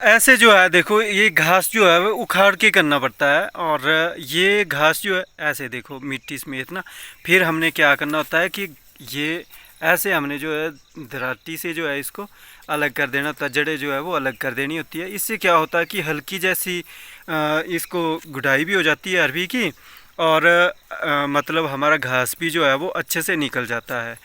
ऐसे जो है देखो, ये घास जो है वो उखाड़ के करना पड़ता है। और ये घास जो है ऐसे देखो मिट्टी समेत ना, फिर हमने क्या करना होता है कि ये ऐसे हमने जो है दराटी से जो है इसको अलग कर देना होता है। जड़ें जो है वो अलग कर देनी होती है। इससे क्या होता है कि हल्की जैसी इसको गुडाई भी हो जाती है अरबी की। और मतलब हमारा घास भी जो है वो अच्छे से निकल जाता है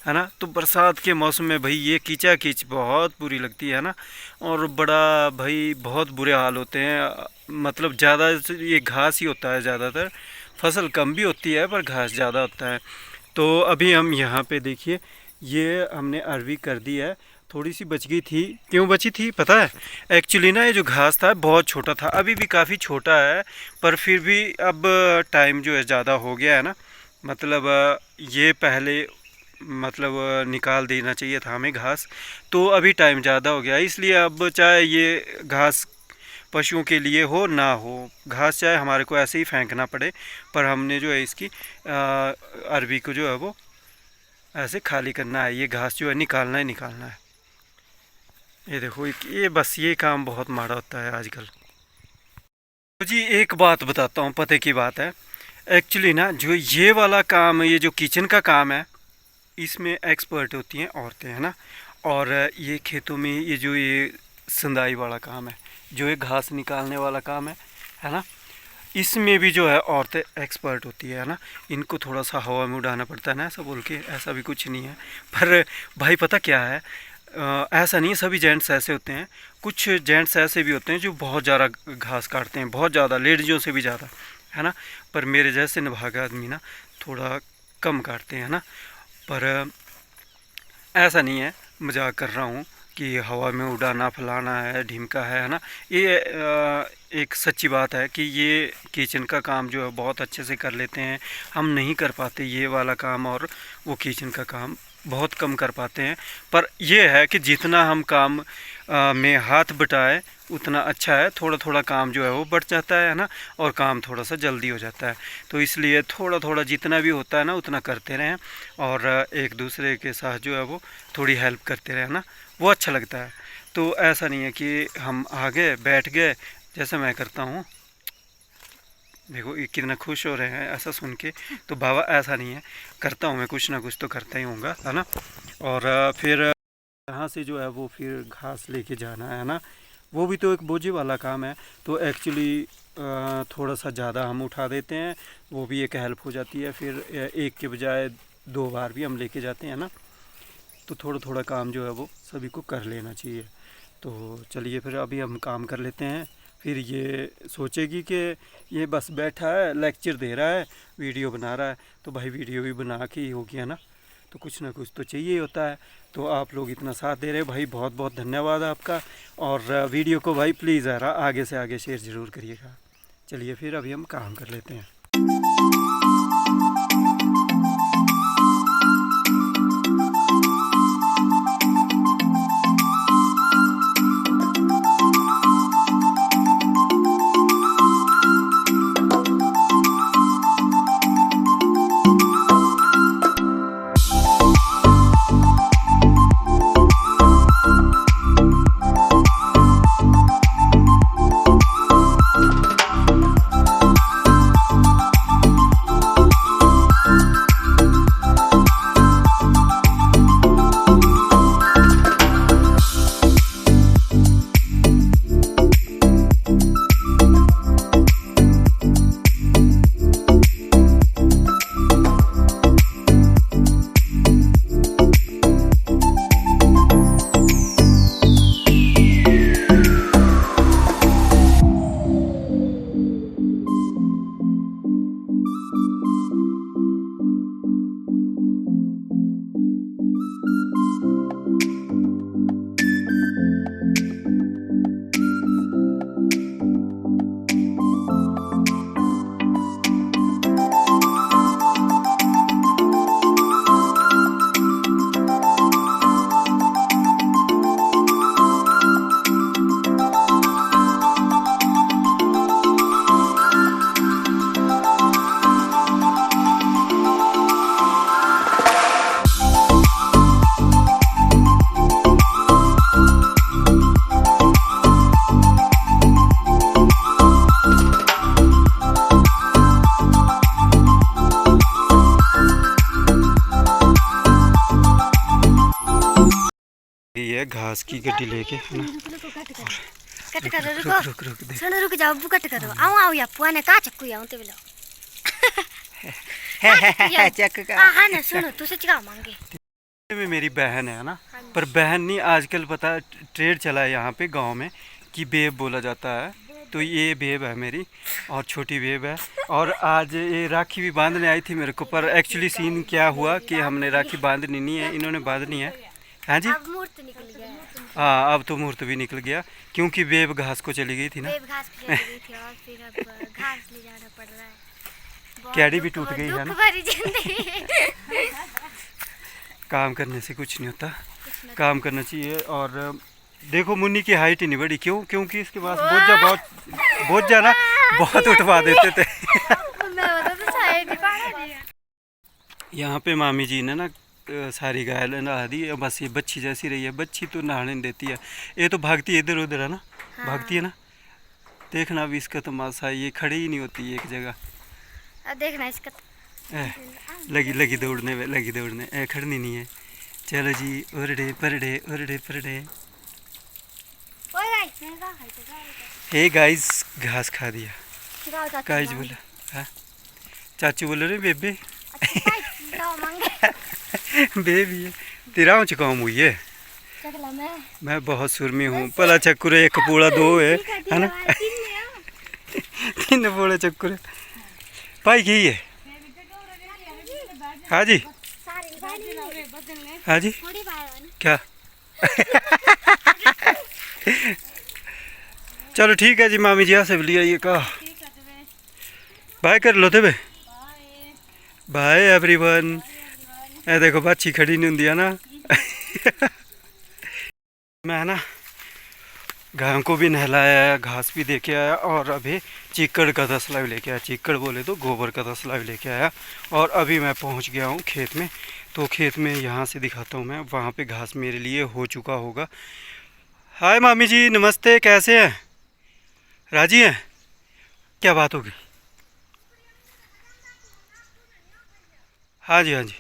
ना। तो बरसात के मौसम में भाई ये कीचा कीच बहुत बुरी लगती है ना। और बड़ा भाई बहुत बुरे हाल होते हैं। मतलब ज़्यादा ये घास ही होता है ज़्यादातर, फसल कम भी होती है पर घास ज़्यादा होता है। तो अभी हम यहाँ पे देखिए, ये हमने अरवी कर दी है। थोड़ी सी बच गई थी, क्यों बची थी पता है? एक्चुअली ना ये जो घास था बहुत छोटा था, अभी भी काफ़ी छोटा है, पर फिर भी अब टाइम जो है ज़्यादा हो गया है ना। मतलब ये पहले मतलब निकाल देना चाहिए था हमें घास। तो अभी टाइम ज़्यादा हो गया, इसलिए अब चाहे ये घास पशुओं के लिए हो ना हो, घास चाहे हमारे को ऐसे ही फेंकना पड़े, पर हमने जो है इसकी अरबी को जो है वो ऐसे खाली करना है। ये घास जो है निकालना ही निकालना है। ये देखो ये बस ये काम बहुत माड़ा होता है आजकल। तो जी एक बात बताता हूँ, पते की बात है। एक्चुअली ना जो ये वाला काम, ये जो किचन का काम है, इसमें एक्सपर्ट होती हैं औरतें, है ना। और ये खेतों में ये जो ये संदाई वाला काम है, जो ये घास निकालने वाला काम है ना, इसमें भी जो है औरतें एक्सपर्ट होती है ना। इनको थोड़ा सा हवा में उड़ाना पड़ता है ना, ऐसा बोल के, ऐसा भी कुछ नहीं है। पर भाई पता क्या है, ऐसा नहीं है सभी जेंट्स ऐसे होते हैं। कुछ जेंट्स ऐसे भी होते हैं जो बहुत ज़्यादा घास काटते हैं, बहुत ज़्यादा, लेडीज़ों से भी ज़्यादा, है ना। पर मेरे जैसे निभागा आदमी ना थोड़ा कम काटते हैं ना। पर ऐसा नहीं है, मजाक कर रहा हूँ कि हवा में उड़ाना फलाना है ढीमका है ना। ये एक सच्ची बात है कि ये किचन का काम जो है बहुत अच्छे से कर लेते हैं। हम नहीं कर पाते ये वाला काम, और वो किचन का काम बहुत कम कर पाते हैं। पर यह है कि जितना हम काम में हाथ बटाए उतना अच्छा है। थोड़ा थोड़ा काम जो है वो बढ़ जाता है ना, और काम थोड़ा सा जल्दी हो जाता है। तो इसलिए थोड़ा थोड़ा जितना भी होता है ना उतना करते रहें, और एक दूसरे के साथ जो है वो थोड़ी हेल्प करते रहें ना, वो अच्छा लगता है। तो ऐसा नहीं है कि हम आ गए बैठ गए जैसे मैं करता हूँ। देखो ये कितना खुश हो रहे हैं ऐसा सुन के। तो बाबा ऐसा नहीं है, करता हूँ मैं, कुछ ना कुछ तो करता ही होऊंगा, है ना। और फिर यहाँ से जो है वो फिर घास लेके जाना है ना, वो भी तो एक बोझे वाला काम है। तो एक्चुअली थोड़ा सा ज़्यादा हम उठा देते हैं, वो भी एक हेल्प हो जाती है। फिर एक के बजाय 2 बार भी हम लेके जाते हैं ना। तो थोड़ा थोड़ा काम जो है वो सभी को कर लेना चाहिए। तो चलिए फिर अभी हम काम कर लेते हैं। फिर ये सोचेगी कि ये बस बैठा है लेक्चर दे रहा है, वीडियो बना रहा है। तो भाई वीडियो भी बना के ही होगी, है ना। तो कुछ ना कुछ तो चाहिए होता है। तो आप लोग इतना साथ दे रहे हैं भाई, बहुत बहुत धन्यवाद आपका। और वीडियो को भाई प्लीज़ आगे से आगे शेयर ज़रूर करिएगा। चलिए फिर अभी हम काम कर लेते हैं। घास की गड्डी लेके, है ना। कट करो, रुक रुको रुक रुक देख। सुनो, रुक जाओ, कट करो। आओ आओ या पुआ ने का चक्कू आऊं ते बोलो। चेक का हां ना, सुनो तू सच का मांगे में मेरी बहन है ना, पर बहन नहीं, आजकल पता है ट्रेड चला है यहाँ पे गांव में कि बेब बोला जाता है। तो ये बेब है मेरी और छोटी बेब है। और आज ये राखी भी बांधने आई थी मेरे को, पर एक्चुअली सीन क्या हुआ कि हमने राखी बांधनी नहीं है, इन्होंने बांधनी है। हाँ जी, अब मुहूर्त निकल गया है। हाँ अब तो मुहूर्त भी निकल गया क्योंकि बेब घास को चली गई थी ना। बेब घास पे चली गई थी और फिर अब घास ले जाना पड़ रहा है। बहुत कैडी भी दुख- टूट गई है ना। दुख भरी जिंदगी। काम करने से कुछ नहीं होता, काम करना चाहिए। और देखो मुन्नी की हाइट ही नहीं बढ़ी, क्यों? क्योंकि इसके पास बोझ ना बहुत उठवा देते थे। मैं बता तो शायद ही पा रही है। यहाँ पे मामी जी ने ना सारी गाय नहा दी, बस ये बच्ची जैसी रही है। बच्ची तो नहाने नहीं देती है, ये तो भागती है इधर उधर, है ना। हाँ। भागती है ना। देखना अभी इसका तमाशा, ये खड़ी ही नहीं होती एक जगह। अब देखना इसका लगी दौड़ने में, लगी दौड़ने, खड़नी नहीं है। चलो जी, ओरडे परडे ओरडे परडे। ओए गाइस, मैं कहां खाई तो हे गाइस, घास खा दिया। गाओ चाचा गाइस बोला, हाँ चाचू बोल रहे बेबे। गाओ मांगे बेबी है तेरा काम हुई है। चकला मैं बहुत सुरमी हूँ। पला चक्कुर एक पूड़ा दो है ना। तीन पूड़ा चक्कुर पाई की है। हाँ जी, हाँ जी, क्या? चलो ठीक है जी, मामी जी से लिया ये का बाय कर लो थे बे। Bye everyone. ए देखो बच्ची खड़ी नहीं होंगी है ना। मैं ना गायों को भी नहलाया, घास भी दे के आया और अभी चीकड़ का तसला भी लेके आया। चीकड़ बोले तो गोबर का तसला भी लेके आया। और अभी मैं पहुंच गया हूं खेत में। तो खेत में यहाँ से दिखाता हूं मैं, वहाँ पे घास मेरे लिए हो चुका होगा। हाय मामी जी, नमस्ते, कैसे हैं? राजी हैं? क्या बात होगी? हाँ जी, हाँ जी।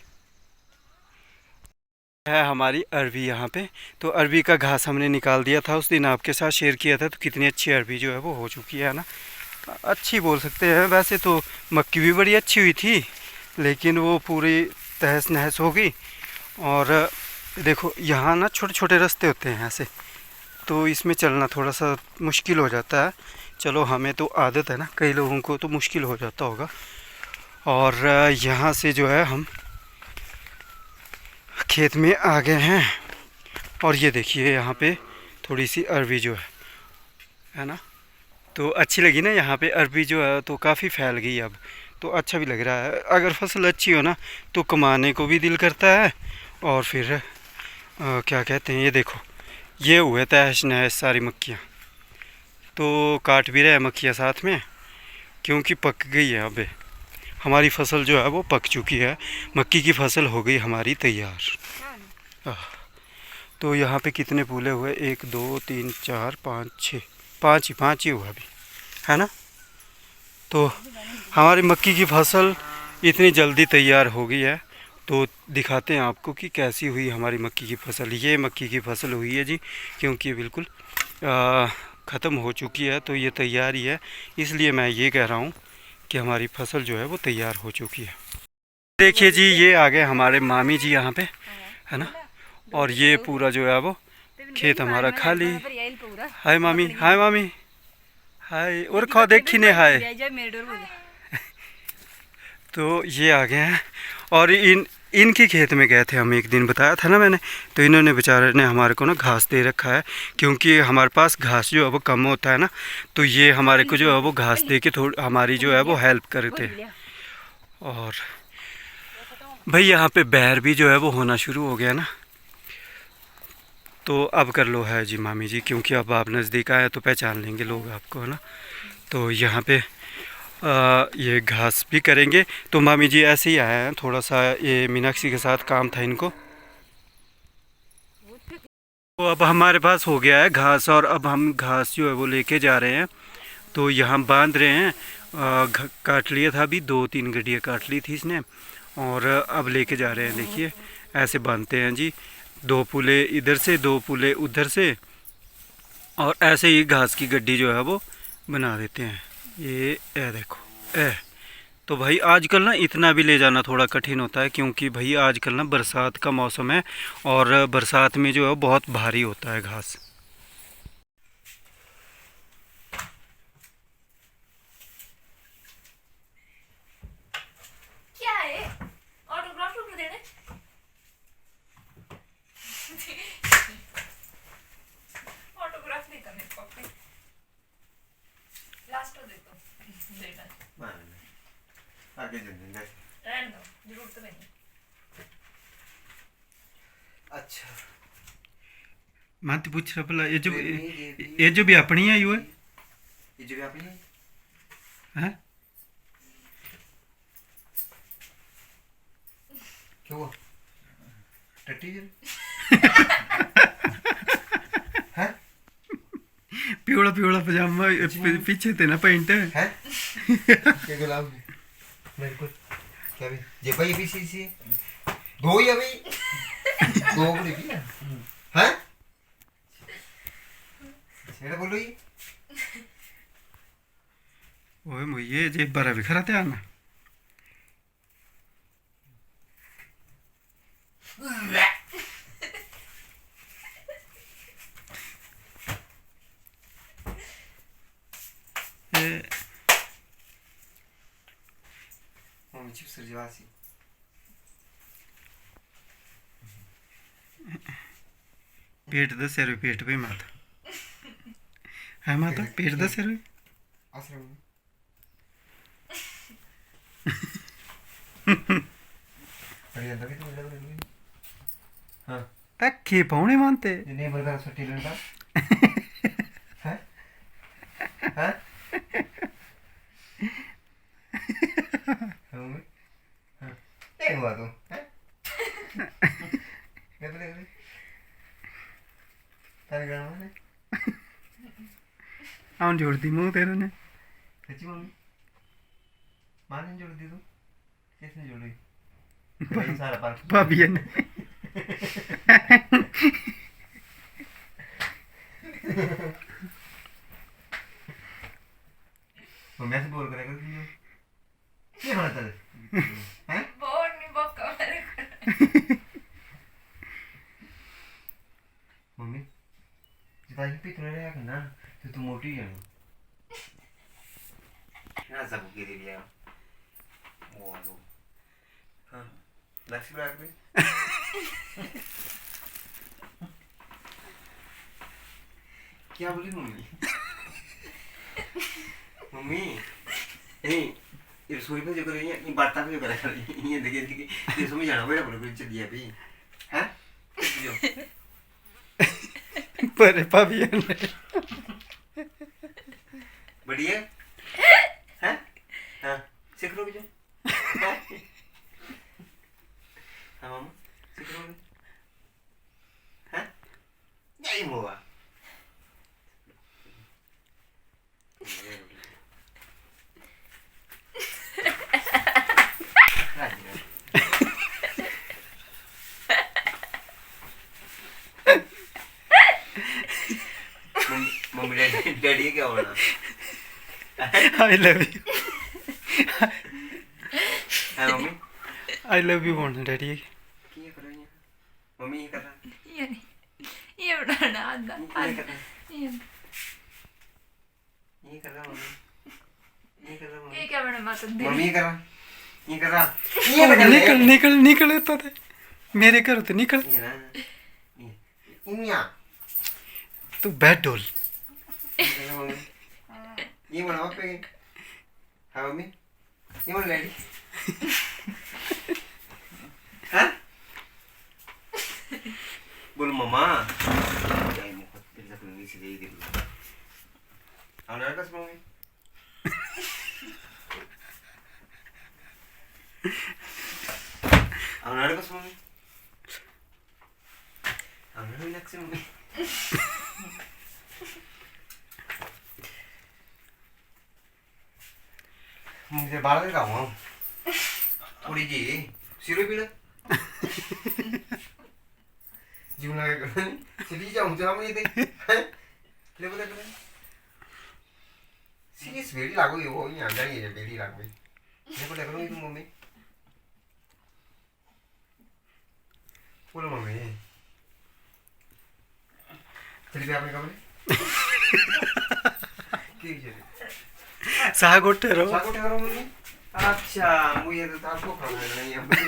है हमारी अरबी यहाँ पे। तो अरबी का घास हमने निकाल दिया था, उस दिन आपके साथ शेयर किया था। तो कितनी अच्छी अरबी जो है वो हो चुकी है ना। अच्छी बोल सकते हैं। वैसे तो मक्की भी बड़ी अच्छी हुई थी, लेकिन वो पूरी तहस नहस हो गई। और देखो यहाँ ना छोटे छोटे रास्ते होते हैं ऐसे, तो इसमें चलना थोड़ा सा मुश्किल हो जाता है। चलो हमें तो आदत है ना, कई लोगों को तो मुश्किल हो जाता होगा। और यहाँ से जो है हम खेत में आ गए हैं। और ये देखिए यहाँ पे थोड़ी सी अरबी जो है ना, तो अच्छी लगी ना। यहाँ पे अरबी जो है तो काफ़ी फैल गई अब, तो अच्छा भी लग रहा है। अगर फसल अच्छी हो ना तो कमाने को भी दिल करता है। और फिर क्या कहते हैं, ये देखो ये हुए तहस नहस सारी मक्खियाँ, तो काट भी रहे मक्खियाँ साथ में, क्योंकि पक गई है। अब हमारी फसल जो है वो पक चुकी है। मक्की की फसल हो गई हमारी तैयार। तो यहाँ पे कितने पूले हुए? 1 2 3 4 5 6, पाँच ही हुआ अभी, है ना। तो हमारी मक्की की फसल इतनी जल्दी तैयार हो गई है। तो दिखाते हैं आपको कि कैसी हुई हमारी मक्की की फसल। ये मक्की की फसल हुई है जी, क्योंकि बिल्कुल ख़त्म हो चुकी है, तो ये तैयार ही है। इसलिए मैं ये कह रहा हूँ कि हमारी फसल जो है वो तैयार हो चुकी है। देखिए जी, ये आ गए हमारे मामी जी यहाँ पे, है ना। और ये पूरा जो है वो खेत हमारा खाली। हाय मामी, हाय मामी, हाय। और खा देखी ने हाय। तो ये आ गए हैं। और इनके खेत में गए थे हम एक दिन, बताया था ना मैंने। तो इन्होंने बेचारे ने हमारे को ना घास दे रखा है, क्योंकि हमारे पास घास जो है वो कम होता है ना। तो ये हमारे को जो है वो घास दे के थोड़ी हमारी जो है वो हेल्प करते हैं। और भाई यहाँ पे बैर भी जो है वो होना शुरू हो गया ना। तो अब कर लो है जी मामी जी, क्योंकि अब आप नज़दीक आए तो पहचान लेंगे लोग आपको, है ना। तो यहाँ पे ये घास भी करेंगे। तो मामी जी ऐसे ही आए हैं, थोड़ा सा ये मीनाक्षी के साथ काम था इनको। तो अब हमारे पास हो गया है घास, और अब हम घास जो है वो लेके जा रहे हैं। तो यहाँ बांध रहे हैं। काट लिया था, अभी 2-3 गड्डियाँ काट ली थी इसने, और अब लेके जा रहे हैं। देखिए ऐसे बांधते हैं जी। 2 पुले इधर से 2 पुले उधर से, और ऐसे ही घास की गड्डी जो है वो बना देते हैं। ये ए देखो ए। तो भाई आजकल ना इतना भी ले जाना थोड़ा कठिन होता है, क्योंकि भाई आजकल ना बरसात का मौसम है, और बरसात में जो है बहुत भारी होता है घास। क्या है ऑटोग्राफ टू देने ऑटोग्राफ नहीं करने पप्पी लास्ट तो दे दो देना आगे चलेंगे। रहने दो जरूरत नहीं। अच्छा मत पूछ रहा भला, ये ये ये जो भी अपनी है यू है ये जो भी आपने हैं? क्या हुआ टट्टी है पिवड़ा पिवड़ा पजामा पीछे थे ना पैंट। हैं क्या गुलाब मेरे को क्या भी ये भाई अभी सी दो ही अभी दो बोले भी हैं छेड़ा बोलो ये ओए मुझे जे बरा भी खरा ध्यान ना। मम्मी चिप्स रजवासी पेट दस रुपये पेट पे माता है माता पेट 10 रुपये आश्रम में अरे अंदर भी तो मिल रहा है। हाँ अखे पौने मानते ये नहीं बर्गर सट्टी लंडा हैं हैं मम्मी हाँ क्या हुआ तू हैं क्या बोले तारे गाँव में आउन जोड़ दी मुँह तेरे ने। सच्ची मम्मी माँ ने जोड़ दी तू किसने जोड़ी भाई सारा पार्क भाभी ने मम्मी ऐसे बोल करेगा तुम क्या होना था हैं बहुत नहीं बक्का मेरे को मम्मी जितना ही पीते रहे ना तो तू मोटी जानी ना सब के दे दिया वो हाँ लक्ष्य ब्राक में क्या बोली मम्मी मम्मी नहीं ये रसोई में जो कर रही है ये बात पे जो कर रही है ये देखिए ये समझ जाना मेरा बोले कुछ दिया भी हैं जो पर भाभी ने बढ़िया हैं हाँ सीख लो जो हाँ मामा सीख लो हैं यही हुआ मम्मी डैडी क्या होना आई लव यू है मम्मी आई लव यू बोलना डैडी। क्या कर रही है मम्मी ये कर रहा ये नहीं ये बनाना आधा ये कर रहा ये ये कर रहा मम्मी ये कर रहा ये मम्मी क्या बना बात दे मम्मी ये कर रहा ये कर रहा ये कर निकल निकल निकल तो थे मेरे घर तो निकल ये ना ये तू बैठ डोल। ये कर रहा मम्मी ये बनाओ पे हाँ मम्मी ये बना डैडी हाँ बोलो मम्मा जाए मुख तेरे साथ नहीं सीधे ही दिल आना है कस मम्मी आना है कस मम्मी आना है लक्ष्य मम्मी मुझे बाहर का हूँ थोड़ी जी सिरो पीड़ा जीवन लगा कर चली जाऊं तो हम ये थे ले बोले कर सीरियस बेड़ी लागो ये वो यहाँ जाए ये बेड़ी लागो ले बोले करो ये तुम मम्मी बोलो मम्मी चली गई आपने कमरे की चले साग उठे रहो सागो ठहरो मम्मी अच्छा मुझे तो आपको खाना नहीं है मुझे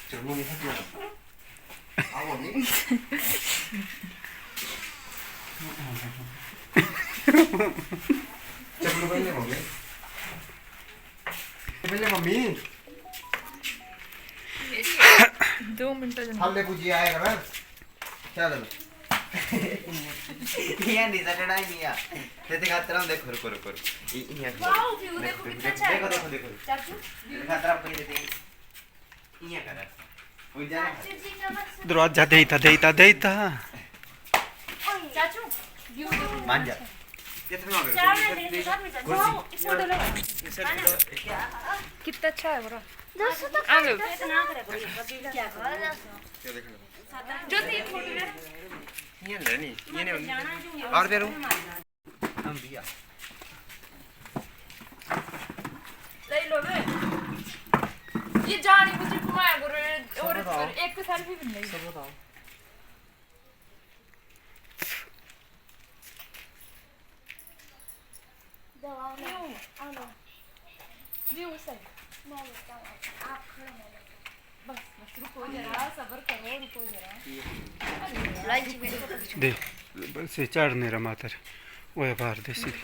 चल मम्मी हट आओ मम्मी चलो पहले मम्मी 2 मिनट हमने पूछी आएगा ना क्या चलो ये नहीं सटड़ा ही नहीं आ ते खातर हम देखो रुको रुको ये वाओ व्यू देखो कितना अच्छा है। देखो देखो देखो चाचू खातर आप पहले देते ये करा वो जाने चाचू जी नमस्ते दरवाजा देता चाचू व्यू देखो मान जा ये तुम्हें आ चार गया मिनट देने साथ में चाचू इस फोटो लो कितना अच्छा है बड़ा दोस्तों तो आ लो इतना करे कोई क्या कर जो ती फोटो ले ये नहीं ये नहीं और बेरू हम दिया ले लो बे ये जानी मुझे घुमाया करो और एक सेल्फी भी नहीं सब बताओ दवा लो व्यू सही मैं लेता हूं आप खड़े हो बस रुको जरा सब्र करो रुको जरा लाइट में दे से चढ़ने रहा मातर वो बाहर दे सीधे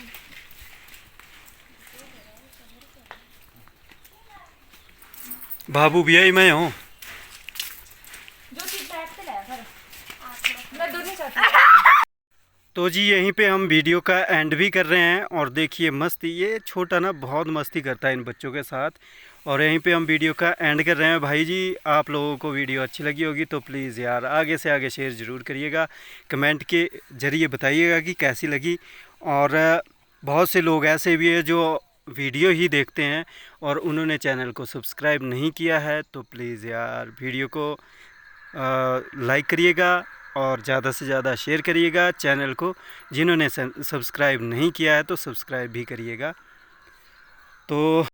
बाबू भी आई मैं हूँ जो ती बैठ पे ले सर मैं दोनों चाहती हूं तो जी यहीं पे हम वीडियो का एंड भी कर रहे हैं और देखिए मस्ती ये छोटा ना बहुत मस्ती करता है इन बच्चों के साथ और यहीं पे हम वीडियो का एंड कर रहे हैं। भाई जी आप लोगों को वीडियो अच्छी लगी होगी तो प्लीज़ यार आगे से आगे शेयर ज़रूर करिएगा, कमेंट के ज़रिए बताइएगा कि कैसी लगी। और बहुत से लोग ऐसे भी हैं जो वीडियो ही देखते हैं और उन्होंने चैनल को सब्सक्राइब नहीं किया है, तो प्लीज़ यार वीडियो को लाइक करिएगा और ज़्यादा से ज़्यादा शेयर करिएगा। चैनल को जिन्होंने सब्सक्राइब नहीं किया है तो सब्सक्राइब भी करिएगा। तो